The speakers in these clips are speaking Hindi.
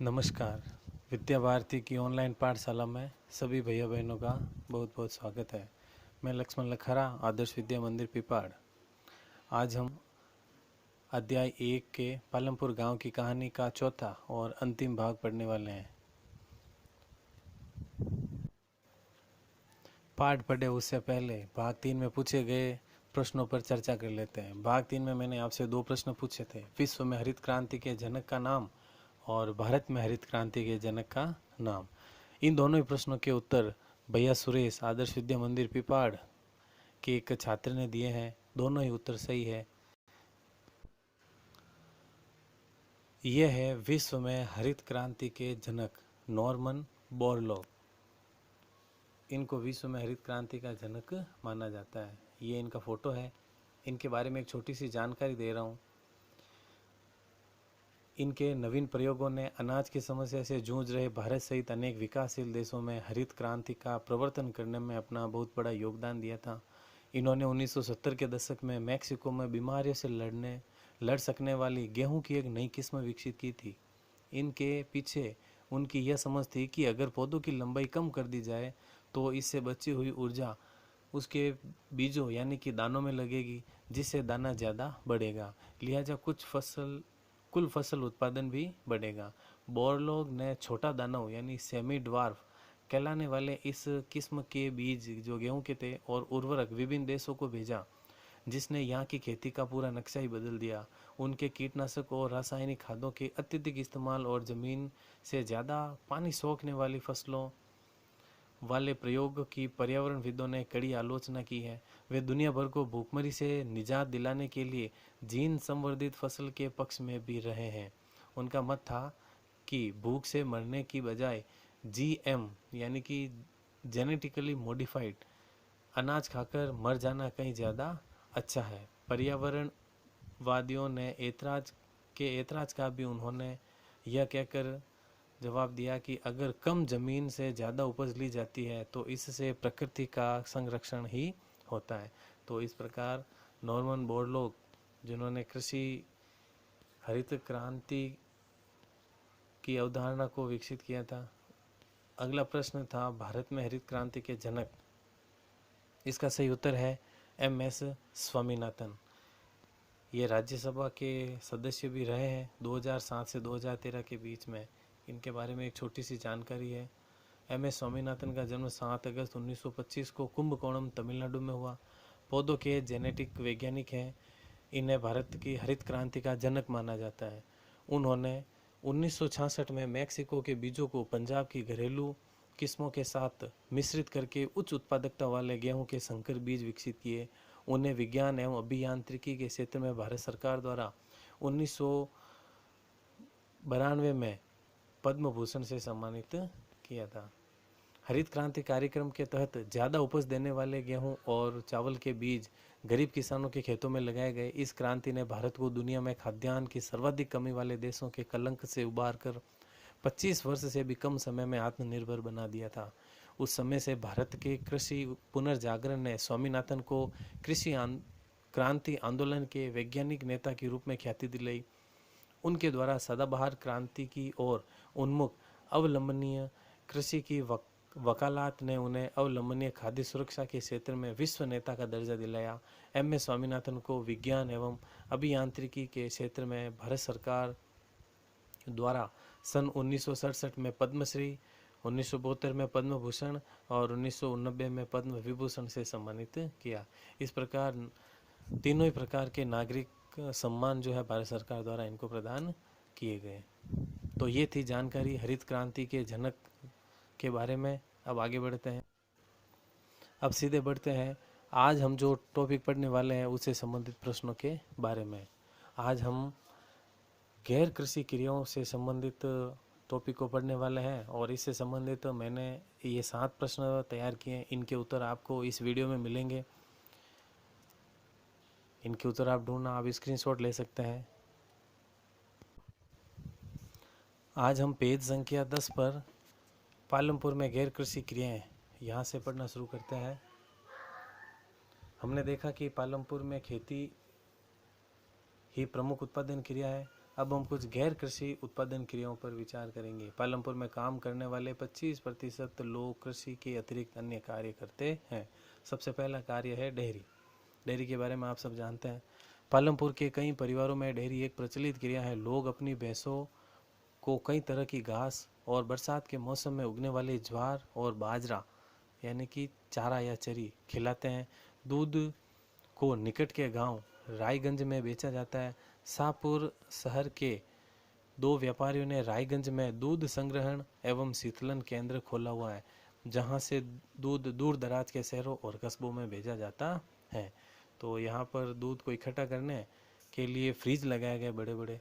नमस्कार। विद्या भारती की ऑनलाइन पाठशाला में सभी भैया बहनों का बहुत बहुत स्वागत है। मैं लक्ष्मण लखारा, आदर्श विद्या मंदिर पिपाड़। आज हम अध्याय 1 के पालमपुर गांव की कहानी का चौथा और अंतिम भाग पढ़ने वाले हैं। पाठ पढ़े उससे पहले भाग 3 में पूछे गए प्रश्नों पर चर्चा कर लेते हैं। भाग 3 में मैंने आपसे 2 प्रश्न पूछे थे। विश्व में हरित क्रांति के जनक का नाम और भारत में हरित क्रांति के जनक का नाम। इन दोनों ही प्रश्नों के उत्तर भैया सुरेश, आदर्श विद्या मंदिर पिपाड़ के एक छात्र ने दिए हैं। दोनों ही उत्तर सही है। यह है विश्व में हरित क्रांति के जनक नॉर्मन बोरलॉग। इनको विश्व में हरित क्रांति का जनक माना जाता है। ये इनका फोटो है। इनके बारे में एक छोटी सी जानकारी दे रहा हूँ। इनके नवीन प्रयोगों ने अनाज की समस्या से जूझ रहे भारत सहित अनेक विकासशील देशों में हरित क्रांति का प्रवर्तन करने में अपना बहुत बड़ा योगदान दिया था। इन्होंने 1970 के दशक में मैक्सिको में बीमारियों से लड़ सकने वाली गेहूं की एक नई किस्म विकसित की थी। इनके पीछे उनकी यह समझ थी कि अगर पौधों की लंबाई कम कर दी जाए तो इससे बची हुई ऊर्जा उसके बीजों यानी कि दानों में लगेगी, जिससे दाना ज़्यादा बढ़ेगा, लिहाजा कुल फसल उत्पादन भी बढ़ेगा। बोरलॉग ने छोटा दानव यानी सेमी ड्वार्फ कहलाने वाले इस किस्म के बीज जो गेहूं के थे और उर्वरक विभिन्न देशों को भेजा, जिसने यहाँ की खेती का पूरा नक्शा ही बदल दिया। उनके कीटनाशक और रासायनिक खादों के अत्यधिक इस्तेमाल और ज़मीन से ज़्यादा पानी सोखने वाली फसलों वाले प्रयोग की पर्यावरणविदों ने कड़ी आलोचना की है। वे दुनिया भर को भूखमरी से निजात दिलाने के लिए जीन संवर्धित फसल के पक्ष में भी रहे हैं। उनका मत था कि भूख से मरने की बजाय जीएम यानी कि जेनेटिकली मॉडिफाइड अनाज खाकर मर जाना कहीं ज़्यादा अच्छा है। पर्यावरणवादियों ने एतराज का भी उन्होंने यह कहकर जवाब दिया कि अगर कम जमीन से ज़्यादा उपज ली जाती है तो इससे प्रकृति का संरक्षण ही होता है। तो इस प्रकार नॉर्मन बोरलॉग, जिन्होंने कृषि हरित क्रांति की अवधारणा को विकसित किया था। अगला प्रश्न था भारत में हरित क्रांति के जनक। इसका सही उत्तर है एम.एस. स्वामीनाथन। ये राज्यसभा के सदस्य भी रहे हैं 2007 से 2013 के बीच में। इनके बारे में एक छोटी सी जानकारी है। एम.एस. स्वामीनाथन का जन्म 7 अगस्त 1925 को कुंभकोणम, तमिलनाडु में हुआ। पौधों के जेनेटिक वैज्ञानिक हैं। इन्हें भारत की हरित क्रांति का जनक माना जाता है। उन्होंने 1966 में मैक्सिको के बीजों को पंजाब की घरेलू किस्मों के साथ मिश्रित करके उच्च उत्पादकता वाले गेहूं के संकर बीज विकसित किए। उन्हें विज्ञान एवं अभियांत्रिकी के क्षेत्र में भारत सरकार द्वारा 1992 में पद्म भूषण से सम्मानित किया था। हरित क्रांति कार्यक्रम के तहत ज़्यादा उपज देने वाले गेहूं और चावल के बीज गरीब किसानों के खेतों में लगाए गए। इस क्रांति ने भारत को दुनिया में खाद्यान्न की सर्वाधिक कमी वाले देशों के कलंक से उबार कर 25 वर्ष से भी कम समय में आत्मनिर्भर बना दिया था। उस समय से भारत के कृषि पुनर्जागरण ने स्वामीनाथन को क्रांति आंदोलन के वैज्ञानिक नेता के रूप में ख्याति दिलाई। उनके द्वारा सदाबहार क्रांति की ओर उन्मुख अवलंबनीय कृषि की वकालत ने उन्हें अवलंबनीय खाद्य सुरक्षा के क्षेत्र में विश्व नेता का दर्जा दिलाया। एम.एस. स्वामीनाथन को विज्ञान एवं अभियांत्रिकी के क्षेत्र में भारत सरकार द्वारा सन 1967 में पद्मश्री, 1972 में पद्म भूषण और 1989 में पद्म विभूषण से सम्मानित किया। इस प्रकार तीनों ही प्रकार के नागरिक सम्मान जो है भारत सरकार द्वारा इनको प्रदान किए गए। तो ये थी जानकारी हरित क्रांति के जनक के बारे में। अब आगे बढ़ते हैं। अब सीधे बढ़ते हैं आज हम जो टॉपिक पढ़ने वाले हैं उससे संबंधित प्रश्नों के बारे में। आज हम गैर कृषि क्रियाओं से संबंधित टॉपिक को पढ़ने वाले हैं और इससे संबंधित मैंने ये 7 प्रश्न तैयार किए हैं। इनके उत्तर आपको इस वीडियो में मिलेंगे। इनके उत्तर आप ढूंढना, आप स्क्रीनशॉट ले सकते हैं। आज हम पेज संख्या 10 पर पालमपुर में गैर कृषि क्रियाएं यहाँ से पढ़ना शुरू करते हैं। हमने देखा कि पालमपुर में खेती ही प्रमुख उत्पादन क्रिया है। अब हम कुछ गैर कृषि उत्पादन क्रियाओं पर विचार करेंगे। पालमपुर में काम करने वाले 25% लोग कृषि के अतिरिक्त अन्य कार्य करते हैं। सबसे पहला कार्य है डेयरी। डेयरी के बारे में आप सब जानते हैं। पालमपुर के कई परिवारों में डेयरी एक प्रचलित क्रिया है। लोग अपनी भैंसों को कई तरह की घास और बरसात के मौसम में उगने वाले ज्वार और बाजरा यानी कि चारा या चरी खिलाते हैं। दूध को निकट के गांव रायगंज में बेचा जाता है। शाहपुर शहर के 2 व्यापारियों ने रायगंज में दूध संग्रहण एवं शीतलन केंद्र खोला हुआ है, जहां से दूध दूर दराज के शहरों और कस्बों में भेजा जाता है। तो यहाँ पर दूध को इकट्ठा करने के लिए फ्रिज लगाए गए बड़े बड़े,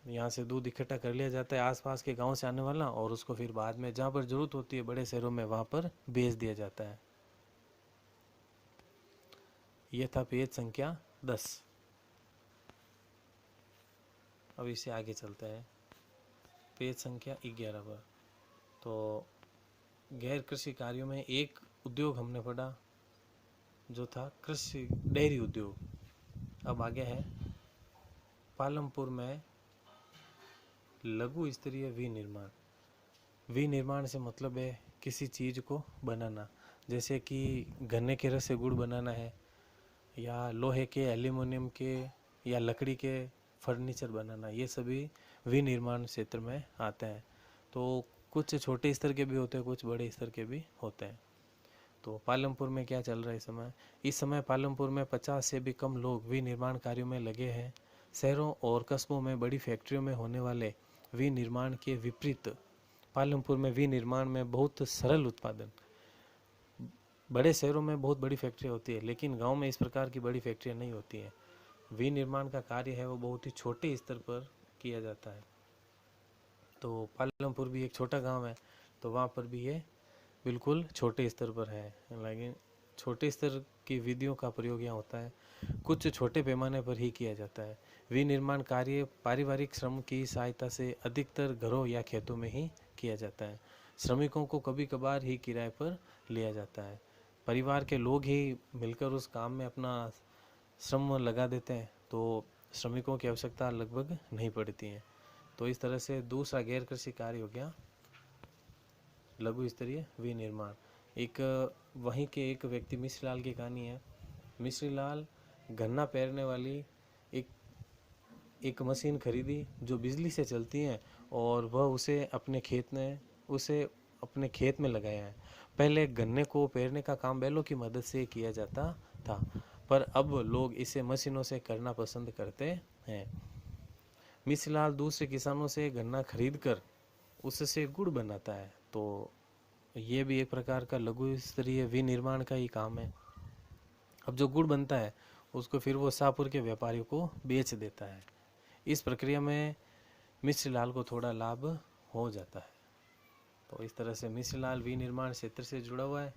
यहाँ से दूध इकट्ठा कर लिया जाता है आसपास के गांव से आने वाला, और उसको फिर बाद में जहाँ पर ज़रूरत होती है बड़े शहरों में वहाँ पर भेज दिया जाता है। ये था पेज संख्या 10। अब इसे आगे चलते हैं पेज संख्या 11 पर। तो गैर कृषि कार्यों में एक उद्योग हमने पढ़ा जो था कृषि डेयरी उद्योग। अब आगे है पालमपुर में लघु स्तरीय विनिर्माण। विनिर्माण से मतलब है किसी चीज़ को बनाना, जैसे कि गन्ने के रस से गुड़ बनाना है, या लोहे के, एल्यूमिनियम के या लकड़ी के फर्नीचर बनाना, ये सभी विनिर्माण क्षेत्र में आते हैं। तो कुछ छोटे स्तर के भी होते हैं, कुछ बड़े स्तर के भी होते हैं। तो पालमपुर में क्या चल रहा है इस समय? इस समय पालमपुर में 50 से भी कम लोग विनिर्माण कार्यों में लगे हैं। शहरों और कस्बों में बड़ी फैक्ट्रियों में होने वाले विनिर्माण के विपरीत पालमपुर में विनिर्माण में बहुत सरल उत्पादन। बड़े शहरों में बहुत बड़ी फैक्ट्री होती है, लेकिन गांव में इस प्रकार की बड़ी फैक्ट्रियां नहीं होती हैं। विनिर्माण का कार्य है वो बहुत ही छोटे स्तर पर किया जाता है। तो पालमपुर भी एक छोटा गांव है, तो वहाँ पर भी ये बिल्कुल छोटे स्तर पर है, लेकिन छोटे स्तर की विधियों का प्रयोग यहाँ होता है, कुछ छोटे पैमाने पर ही किया जाता है। विनिर्माण कार्य पारिवारिक श्रम की सहायता से अधिकतर घरों या खेतों में ही किया जाता है। श्रमिकों को कभी कभार ही किराए पर लिया जाता है। परिवार के लोग ही मिलकर उस काम में अपना श्रम लगा देते हैं, तो श्रमिकों की आवश्यकता लगभग नहीं पड़ती है। तो इस तरह से दूसरा गैर कृषि कार्य हो गया लघु स्तरीय विनिर्माण। एक वहीं के एक व्यक्ति मिश्रीलाल की कहानी है। मिश्रीलाल गन्ना पेरने वाली एक मशीन खरीदी जो बिजली से चलती है, और वह उसे अपने खेत में लगाया है। पहले गन्ने को पेरने का काम बैलों की मदद से किया जाता था, पर अब लोग इसे मशीनों से करना पसंद करते हैं। मिश्रीलाल दूसरे किसानों से गन्ना खरीद कर उससे गुड़ बनाता है। तो ये भी एक प्रकार का लघु स्तरीय विनिर्माण का ही काम है। अब जो गुड़ बनता है उसको फिर वो शाहपुर के व्यापारियों को बेच देता है। इस प्रक्रिया में मिश्रीलाल को थोड़ा लाभ हो जाता है। तो इस तरह से मिश्रीलाल विनिर्माण क्षेत्र से जुड़ा हुआ है।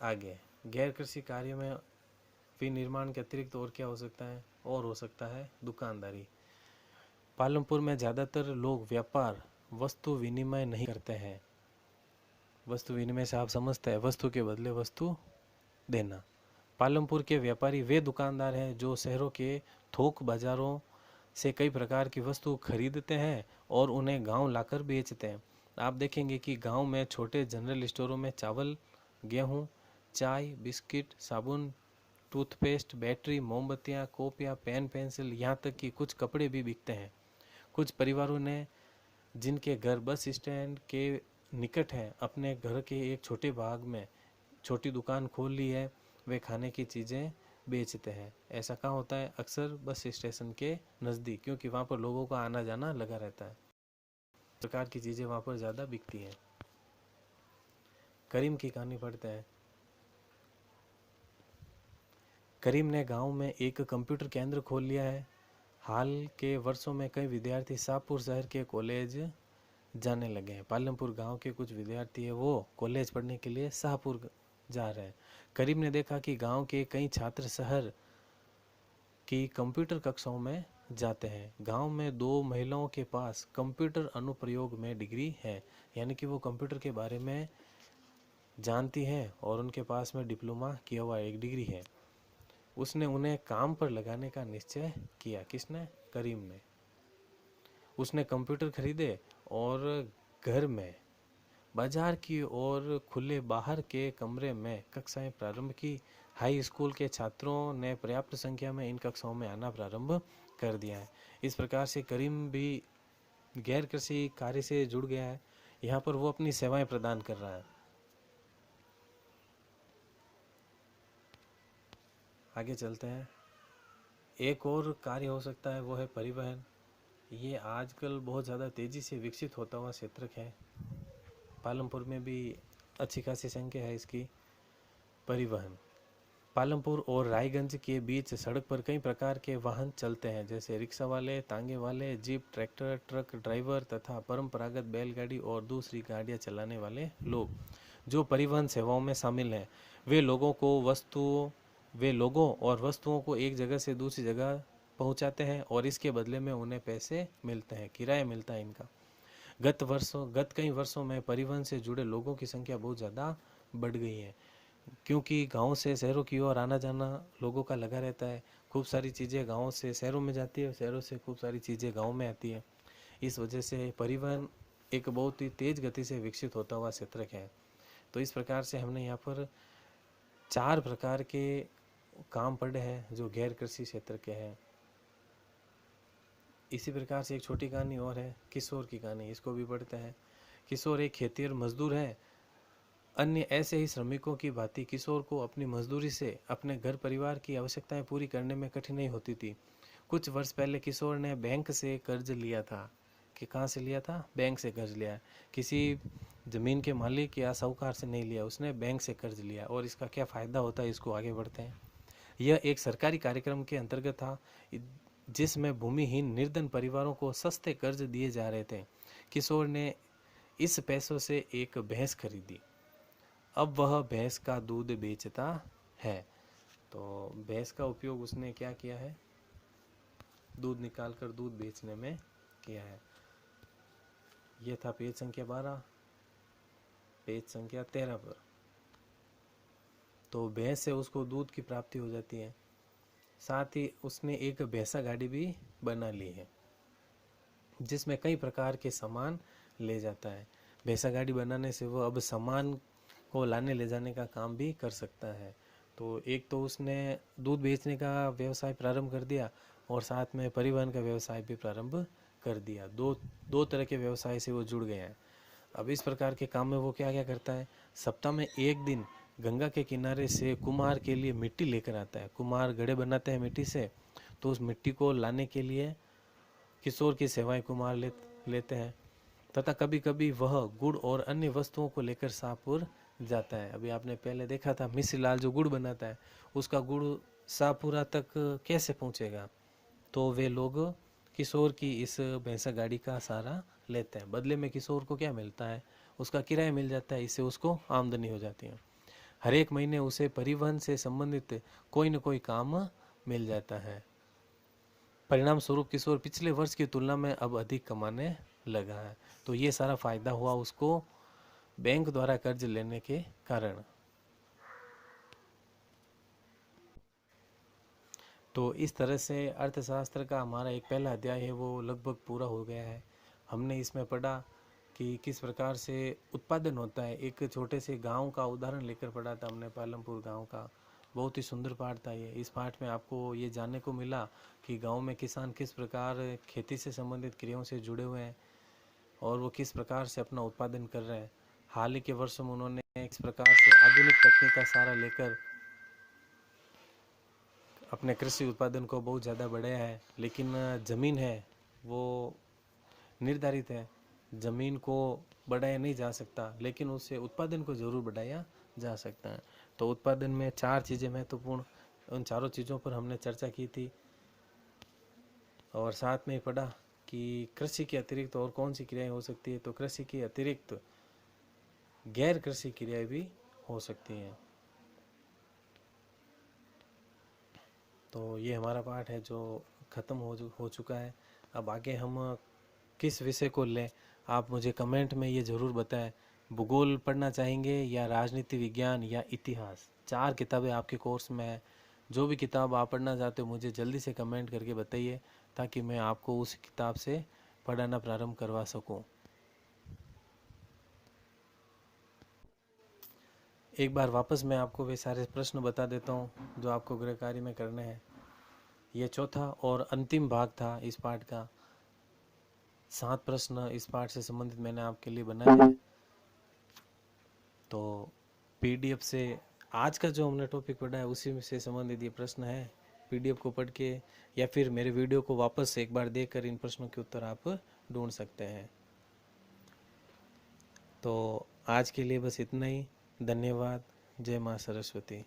आगे गैर कृषि कार्य में विनिर्माण के अतिरिक्त और क्या हो सकता है? और हो सकता है दुकानदारी। पालमपुर में ज़्यादातर लोग व्यापार वस्तु विनिमय नहीं करते हैं। वस्तु विनिमय से आप समझते हैं वस्तु के बदले वस्तु देना। पालमपुर के व्यापारी वे दुकानदार हैं जो शहरों के थोक बाजारों से कई प्रकार की वस्तु खरीदते हैं और उन्हें गांव लाकर बेचते हैं। आप देखेंगे कि गांव में छोटे जनरल स्टोरों में चावल, गेहूं, चाय, बिस्किट, साबुन, टूथपेस्ट, बैटरी, मोमबत्तियां, कॉपियां, पेन, पेंसिल, यहाँ तक कि कुछ कपड़े भी बिकते हैं। कुछ परिवारों ने जिनके घर बस स्टैंड के निकट हैं अपने घर के एक छोटे भाग में छोटी दुकान खोल ली है। वे खाने की चीज़ें बेचते हैं। ऐसा कहाँ होता है? अक्सर बस स्टेशन के नज़दीक, क्योंकि वहाँ पर लोगों का आना जाना लगा रहता है। प्रकार की चीज़ें वहाँ पर ज़्यादा बिकती हैं। करीम की कहानी पढ़ते हैं। करीम ने गांव में एक कंप्यूटर केंद्र खोल लिया है। हाल के वर्षों में कई विद्यार्थी शाहपुर शहर के कॉलेज जाने लगे हैं। पालमपुर गांव के कुछ विद्यार्थी है वो कॉलेज पढ़ने के लिए शाहपुर जा रहे हैं। करीम ने देखा कि गांव के कई छात्र शहर की कंप्यूटर कक्षाओं में जाते हैं। गांव में 2 महिलाओं के पास कंप्यूटर अनुप्रयोग में डिग्री है, यानी कि वो कंप्यूटर के बारे में जानती हैं और उनके पास में डिप्लोमा किया हुआ एक डिग्री है। उसने उन्हें काम पर लगाने का निश्चय किया। किसने? करीम ने। उसने कंप्यूटर खरीदे और घर में बाजार की ओर खुले बाहर के कमरे में कक्षाएं प्रारंभ की। हाई स्कूल के छात्रों ने पर्याप्त संख्या में इन कक्षाओं में आना प्रारंभ कर दिया है। इस प्रकार से करीम भी गैर कृषि कार्य से जुड़ गया है। यहाँ पर वो अपनी सेवाएं प्रदान कर रहा है। आगे चलते हैं। एक और कार्य हो सकता है, वो है परिवहन। ये आजकल बहुत ज़्यादा तेज़ी से विकसित होता हुआ क्षेत्र है। पालमपुर में भी अच्छी खासी संख्या है इसकी। परिवहन, पालमपुर और रायगंज के बीच सड़क पर कई प्रकार के वाहन चलते हैं, जैसे रिक्शा वाले, तांगे वाले, जीप, ट्रैक्टर, ट्रक ड्राइवर तथा परंपरागत बैलगाड़ी और दूसरी गाड़ियां चलाने वाले लोग जो परिवहन सेवाओं में शामिल हैं। वे लोगों और वस्तुओं को एक जगह से दूसरी जगह पहुंचाते हैं और इसके बदले में उन्हें पैसे मिलते हैं, किराया मिलता है इनका। गत कई वर्षों में परिवहन से जुड़े लोगों की संख्या बहुत ज़्यादा बढ़ गई है, क्योंकि गांव से शहरों की ओर आना जाना लोगों का लगा रहता है। खूब सारी चीज़ें गांव से शहरों में जाती है और शहरों से खूब सारी चीज़ें गांव में आती है। इस वजह से परिवहन एक बहुत ही तेज़ गति से विकसित होता हुआ क्षेत्र है। तो इस प्रकार से हमने यहाँ पर 4 प्रकार के काम पढ़े हैं जो गैर कृषि क्षेत्र के हैं। इसी प्रकार से एक छोटी कहानी और है, किशोर की कहानी, इसको भी पढ़ते हैं। किशोर एक खेतिहर मजदूर है। अन्य ऐसे ही श्रमिकों की भांति किशोर को अपनी मजदूरी से अपने घर परिवार की आवश्यकताएं पूरी करने में कठिनाई होती थी। कुछ वर्ष पहले किशोर ने बैंक से कर्ज लिया था। कि कहाँ से लिया था? बैंक से कर्ज लिया। किसी ज़मीन के मालिक या साहूकार से नहीं लिया, उसने बैंक से कर्ज लिया। और इसका क्या फ़ायदा होता है, इसको आगे बढ़ते हैं। यह एक सरकारी कार्यक्रम के अंतर्गत था, जिसमें भूमिहीन निर्धन परिवारों को सस्ते कर्ज दिए जा रहे थे। किशोर ने इस पैसों से एक भैंस खरीदी। अब वह भैंस का दूध बेचता है। तो भैंस का उपयोग उसने क्या किया है? दूध निकालकर दूध बेचने में किया है। यह था पेज संख्या 12। पेज संख्या 13 पर। तो भैंस से उसको दूध की प्राप्ति हो जाती है। साथ ही उसने एक भैंसा गाड़ी भी बना ली है, जिसमें कई प्रकार के सामान ले जाता है। भैंसा गाड़ी बनाने से वो अब सामान को लाने ले जाने का काम भी कर सकता है। तो एक तो उसने दूध बेचने का व्यवसाय प्रारंभ कर दिया और साथ में परिवहन का व्यवसाय भी प्रारंभ कर दिया। दो तरह के व्यवसाय से वो जुड़ गए हैं। अब इस प्रकार के काम में वो क्या क्या करता है? सप्ताह में एक दिन गंगा के किनारे से कुम्हार के लिए मिट्टी लेकर आता है। कुम्हार घड़े बनाते हैं मिट्टी से, तो उस मिट्टी को लाने के लिए किशोर की सेवाएं कुम्हार लेते हैं। तथा कभी कभी वह गुड़ और अन्य वस्तुओं को लेकर शाहपुर जाता है। अभी आपने पहले देखा था मिश्री लाल जो गुड़ बनाता है, उसका गुड़ शाहपुरा तक कैसे पहुंचेगा? तो वे लोग किशोर की इस भैंसा गाड़ी का सहारा लेते हैं। बदले में किशोर को क्या मिलता है? उसका किराया मिल जाता है। इससे उसको आमदनी हो जाती है। हर एक महीने उसे परिवहन से संबंधित कोई न कोई काम मिल जाता है। परिणाम स्वरूप किशोर पिछले वर्ष की तुलना में अब अधिक कमाने लगा है। तो ये सारा फायदा हुआ उसको बैंक द्वारा कर्ज लेने के कारण। तो इस तरह से अर्थशास्त्र का हमारा एक पहला अध्याय है वो लगभग पूरा हो गया है। हमने इसमें पढ़ा कि किस प्रकार से उत्पादन होता है। एक छोटे से गांव का उदाहरण लेकर पढ़ा था हमने, पालमपुर गांव का। बहुत ही सुंदर पाठ था ये। इस पाठ में आपको ये जानने को मिला कि गांव में किसान किस प्रकार खेती से संबंधित क्रियाओं से जुड़े हुए हैं और वो किस प्रकार से अपना उत्पादन कर रहे हैं। हाल ही के वर्षों में उन्होंने इस प्रकार से आधुनिक तकनीक का सहारा लेकर अपने कृषि उत्पादन को बहुत ज़्यादा बढ़ाया है। लेकिन ज़मीन है वो निर्धारित है, ज़मीन को बढ़ाया नहीं जा सकता, लेकिन उससे उत्पादन को ज़रूर बढ़ाया जा सकता है। तो उत्पादन में 4 चीज़ें महत्वपूर्ण, उन चारों चीज़ों पर हमने चर्चा की थी। और साथ में पढ़ा कि कृषि के अतिरिक्त और कौन सी क्रियाएं हो सकती है। तो कृषि के अतिरिक्त गैर कृषि क्रियाएं भी हो सकती हैं। तो ये हमारा पाठ है जो ख़त्म हो चुका है। अब आगे हम किस विषय को लें, आप मुझे कमेंट में ये ज़रूर बताएं। भूगोल पढ़ना चाहेंगे या राजनीति विज्ञान या इतिहास? 4 किताबें आपके कोर्स में जो भी किताब आप पढ़ना चाहते हो मुझे जल्दी से कमेंट करके बताइए, ताकि मैं आपको उस किताब से पढ़ाना प्रारंभ करवा सकूं। एक बार वापस मैं आपको वे सारे प्रश्न बता देता हूं जो आपको गृह कार्य में करने हैं। ये चौथा और अंतिम भाग था इस पाठ का। 7 प्रश्न इस पाठ से संबंधित मैंने आपके लिए बनाए हैं। तो पीडीएफ से आज का जो हमने टॉपिक पढ़ा है उसी में से संबंधित ये प्रश्न है। पीडीएफ को पढ़ के या फिर मेरे वीडियो को वापस से एक बार देखकर इन प्रश्नों के उत्तर आप ढूंढ सकते हैं। तो आज के लिए बस इतना ही। धन्यवाद। जय मां सरस्वती।